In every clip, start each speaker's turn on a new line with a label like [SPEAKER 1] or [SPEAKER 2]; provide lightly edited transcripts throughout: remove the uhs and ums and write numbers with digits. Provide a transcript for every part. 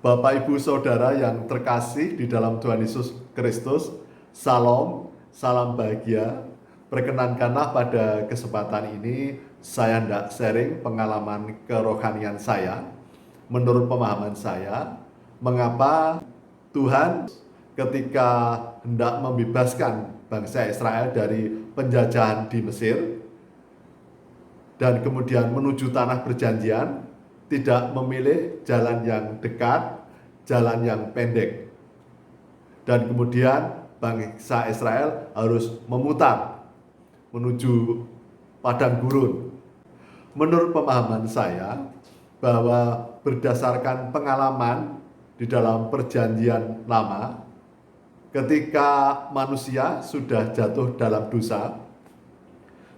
[SPEAKER 1] Bapak, Ibu, Saudara yang terkasih di dalam Tuhan Yesus Kristus, Salam, salam bahagia. Perkenankanlah pada kesempatan ini saya hendak sharing pengalaman kerohanian saya. Menurut pemahaman saya, mengapa Tuhan ketika hendak membebaskan bangsa Israel dari penjajahan di Mesir dan kemudian menuju tanah perjanjian, tidak memilih jalan yang dekat, jalan yang pendek. Dan kemudian bangsa Israel harus memutar menuju padang gurun. Menurut pemahaman saya, bahwa berdasarkan pengalaman di dalam perjanjian lama, ketika manusia sudah jatuh dalam dosa,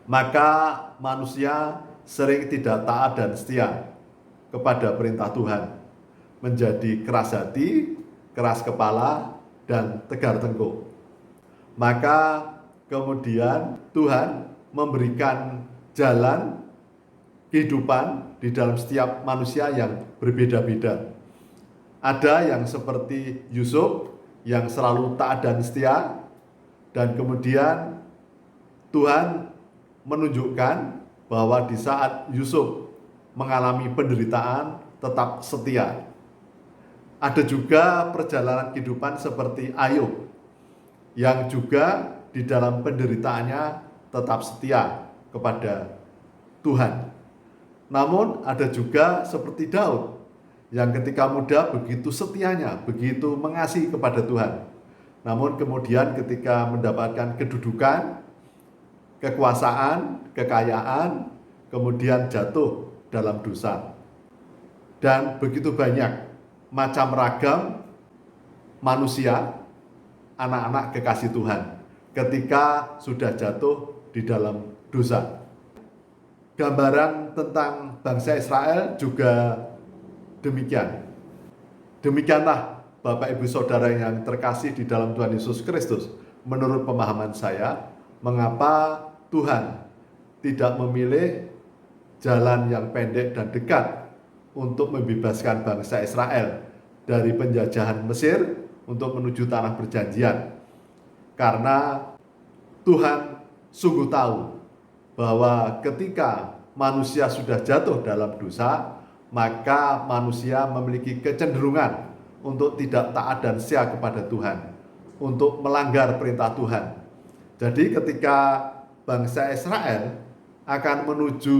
[SPEAKER 1] maka manusia sering tidak taat dan setia kepada perintah Tuhan, menjadi keras hati, keras kepala, dan tegar tengkuk. Maka kemudian Tuhan memberikan jalan kehidupan di dalam setiap manusia yang berbeda-beda. Ada yang seperti Yusuf yang selalu taat dan setia, dan kemudian Tuhan menunjukkan bahwa di saat Yusuf mengalami penderitaan tetap setia. Ada juga perjalanan kehidupan seperti Ayub yang juga di dalam penderitaannya tetap setia kepada Tuhan. Namun ada juga seperti Daud yang ketika muda begitu setianya, begitu mengasihi kepada Tuhan. Namun kemudian ketika mendapatkan kedudukan, kekuasaan, kekayaan, kemudian jatuh dalam dosa. Dan begitu banyak macam ragam manusia, anak-anak kekasih Tuhan, ketika sudah jatuh di dalam dosa. Gambaran tentang bangsa Israel juga demikian. Demikianlah Bapak, Ibu, Saudara yang terkasih di dalam Tuhan Yesus Kristus. Menurut pemahaman saya, mengapa Tuhan tidak memilih jalan yang pendek dan dekat untuk membebaskan bangsa Israel dari penjajahan Mesir untuk menuju tanah perjanjian. Karena Tuhan sungguh tahu bahwa ketika manusia sudah jatuh dalam dosa, maka manusia memiliki kecenderungan untuk tidak taat dan setia kepada Tuhan, untuk melanggar perintah Tuhan. Jadi ketika bangsa Israel akan menuju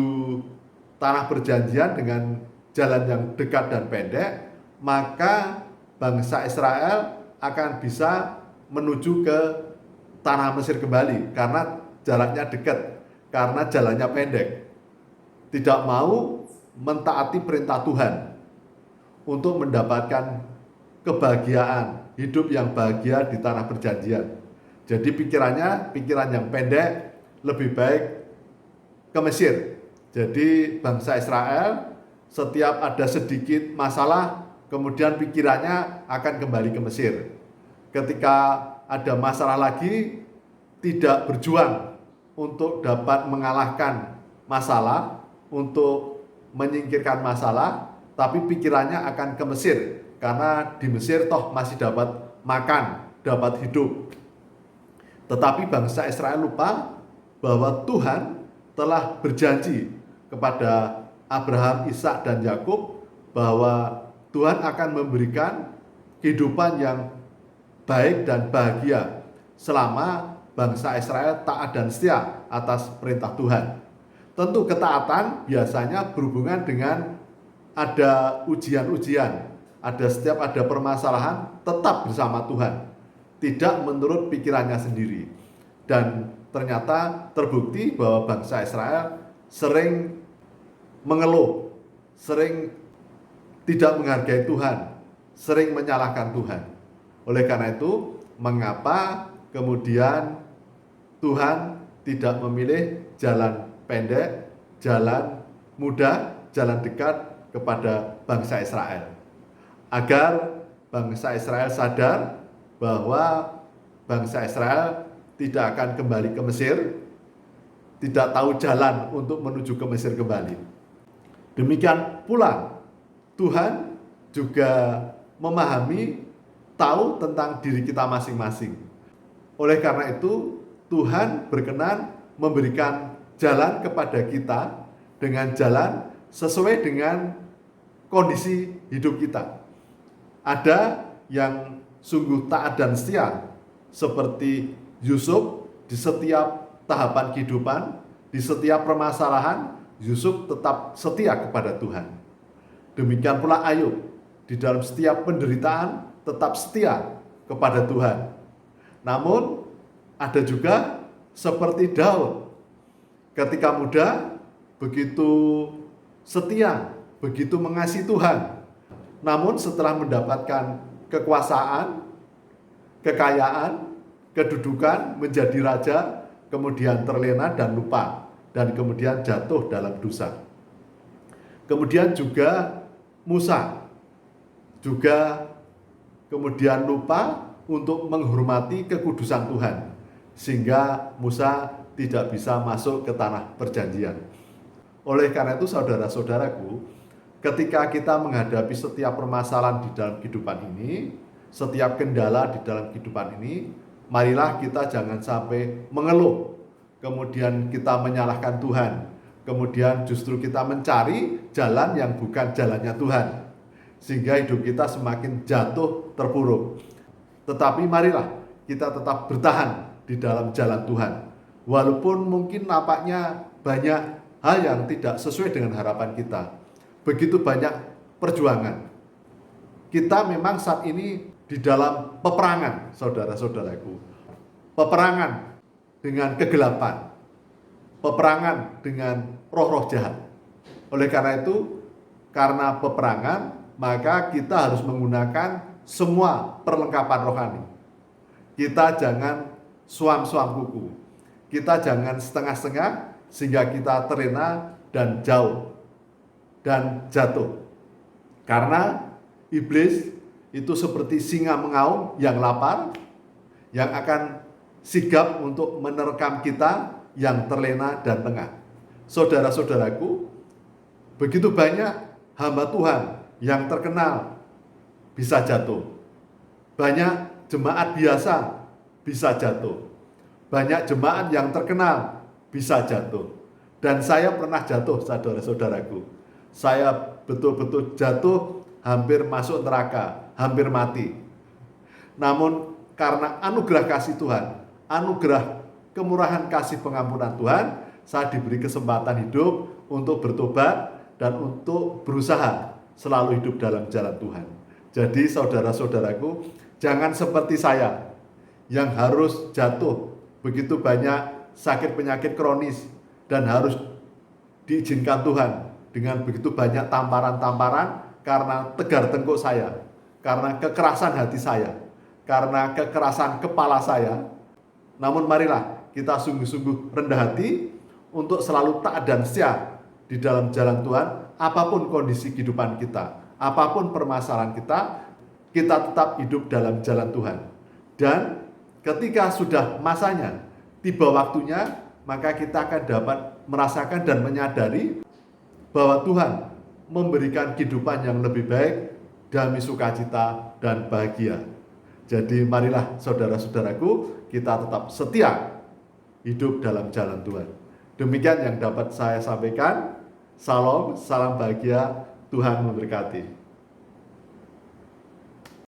[SPEAKER 1] tanah perjanjian dengan jalan yang dekat dan pendek, maka bangsa Israel akan bisa menuju ke tanah Mesir kembali karena jaraknya dekat, karena jalannya pendek. Tidak mau mentaati perintah Tuhan untuk mendapatkan kebahagiaan, hidup yang bahagia di tanah perjanjian. Jadi pikiran yang pendek, lebih baik ke Mesir. Jadi bangsa Israel setiap ada sedikit masalah, kemudian pikirannya akan kembali ke Mesir. Ketika ada masalah lagi, tidak berjuang untuk dapat mengalahkan masalah, untuk menyingkirkan masalah, tapi pikirannya akan ke Mesir, karena di Mesir toh masih dapat makan, dapat hidup. Tetapi bangsa Israel lupa bahwa Tuhan telah berjanji kepada Abraham, Ishak, dan Yakub bahwa Tuhan akan memberikan kehidupan yang baik dan bahagia selama bangsa Israel taat dan setia atas perintah Tuhan. Tentu ketaatan biasanya berhubungan dengan ada ujian-ujian, setiap ada permasalahan tetap bersama Tuhan, tidak menurut pikirannya sendiri. Dan ternyata terbukti bahwa bangsa Israel sering mengeluh, sering tidak menghargai Tuhan, sering menyalahkan Tuhan. Oleh karena itu, mengapa kemudian Tuhan tidak memilih jalan pendek, jalan mudah, jalan dekat kepada bangsa Israel? Agar bangsa Israel sadar bahwa bangsa Israel tidak akan kembali ke Mesir, tidak tahu jalan untuk menuju ke Mesir kembali. Demikian pula Tuhan juga memahami, tahu tentang diri kita masing-masing. Oleh karena itu, Tuhan berkenan memberikan jalan kepada kita dengan jalan sesuai dengan kondisi hidup kita. Ada yang sungguh taat dan setia, seperti Yusuf. Di setiap tahapan kehidupan, di setiap permasalahan, Yusuf tetap setia kepada Tuhan. Demikian pula Ayub, di dalam setiap penderitaan tetap setia kepada Tuhan. Namun ada juga seperti Daud, ketika muda begitu setia, begitu mengasihi Tuhan. Namun setelah mendapatkan kekuasaan, kekayaan, kedudukan, menjadi raja, kemudian terlena dan lupa, dan kemudian jatuh dalam dosa. Kemudian juga Musa, juga kemudian lupa untuk menghormati kekudusan Tuhan, sehingga Musa tidak bisa masuk ke tanah perjanjian. Oleh karena itu, saudara-saudaraku, ketika kita menghadapi setiap permasalahan di dalam kehidupan ini, setiap kendala di dalam kehidupan ini, marilah kita jangan sampai mengeluh, kemudian kita menyalahkan Tuhan, kemudian justru kita mencari jalan yang bukan jalannya Tuhan, sehingga hidup kita semakin jatuh terpuruk. Tetapi marilah kita tetap bertahan di dalam jalan Tuhan, walaupun mungkin nampaknya banyak hal yang tidak sesuai dengan harapan kita. Begitu banyak perjuangan. Kita memang saat ini di dalam peperangan, saudara-saudaraku. Peperangan dengan kegelapan. Peperangan dengan roh-roh jahat. Oleh karena itu, karena peperangan, maka kita harus menggunakan semua perlengkapan rohani. Kita jangan suam-suam kuku. Kita jangan setengah-setengah sehingga kita terlena dan jauh dan jatuh. Karena iblis itu seperti singa mengaum yang lapar, yang akan sigap untuk menerkam kita yang terlena dan lengah. Saudara-saudaraku, begitu banyak hamba Tuhan yang terkenal bisa jatuh. Banyak jemaat biasa bisa jatuh. Banyak jemaat yang terkenal bisa jatuh. Dan saya pernah jatuh, saudara-saudaraku. Saya betul-betul jatuh, hampir masuk neraka, hampir mati. Namun karena anugerah kasih Tuhan, anugerah kemurahan kasih pengampunan Tuhan, saya diberi kesempatan hidup untuk bertobat dan untuk berusaha selalu hidup dalam jalan Tuhan. Jadi saudara-saudaraku, jangan seperti saya yang harus jatuh begitu banyak sakit penyakit kronis dan harus diizinkan Tuhan dengan begitu banyak tamparan-tamparan karena tegar tengkuk saya, karena kekerasan hati saya, karena kekerasan kepala saya. Namun marilah kita sungguh-sungguh rendah hati untuk selalu taat dan setia di dalam jalan Tuhan, apapun kondisi kehidupan kita, apapun permasalahan kita tetap hidup dalam jalan Tuhan. Dan ketika sudah masanya, tiba waktunya, maka kita akan dapat merasakan dan menyadari bahwa Tuhan memberikan kehidupan yang lebih baik, damai sukacita dan bahagia. Jadi marilah saudara-saudaraku, kita tetap setia hidup dalam jalan Tuhan. Demikian yang dapat saya sampaikan. Salam, salam bahagia, Tuhan memberkati.